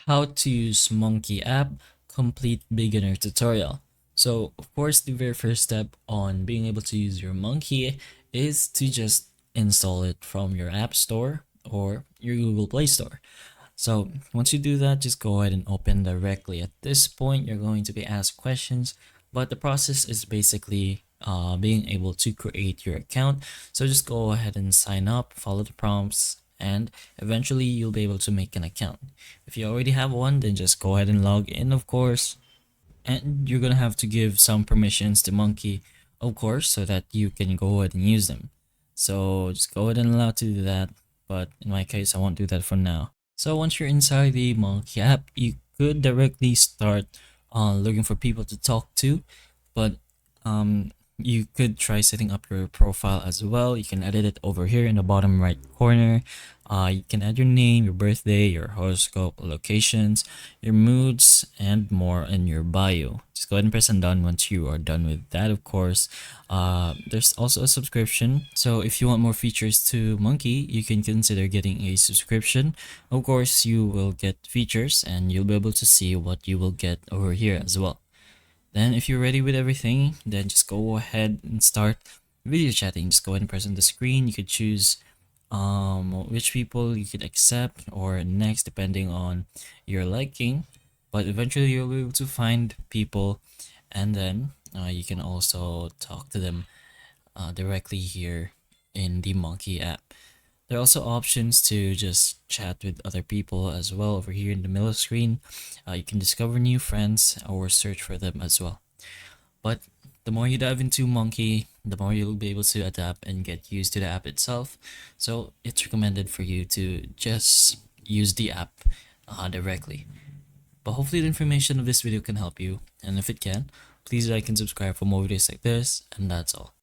How to use Monkey app complete beginner tutorial. So of course the very first step on being able to use your Monkey is to just install it from your App Store or your Google Play Store. So once you do that, just go ahead and open directly. At this point, you're going to be asked questions, but the process is basically being able to create your account. So just go ahead and sign up, follow the prompts, and eventually you'll be able to make an account. If you already have one, then just go ahead and log in, of course. And you're gonna have to give some permissions to Monkey, of course, so that you can go ahead and use them. So just go ahead and allow to do that. But in my case, I won't do that for now. So once you're inside the Monkey app, you could directly start looking for people to talk to, but you could try setting up your profile as well. You can edit it over here in the bottom right corner. You can add your name, your birthday, your horoscope, locations, your moods, and more in your bio. Just go ahead and press on done once you are done with that, of course. There's also a subscription. So if you want more features to Monkey, you can consider getting a subscription. Of course, you will get features and you'll be able to see what you will get over here as well. Then if you're ready with everything, then just go ahead and start video chatting. Just go ahead and press on the screen. You could choose which people you could accept or next depending on your liking. But eventually you'll be able to find people, and then you can also talk to them directly here in the Monkey app. There are also options to just chat with other people as well over here in the middle screen. You can discover new friends or search for them as well. But the more you dive into Monkey, the more you'll be able to adapt and get used to the app itself. So it's recommended for you to just use the app directly. But hopefully the information of this video can help you, and if it can, please like and subscribe for more videos like this, and that's all.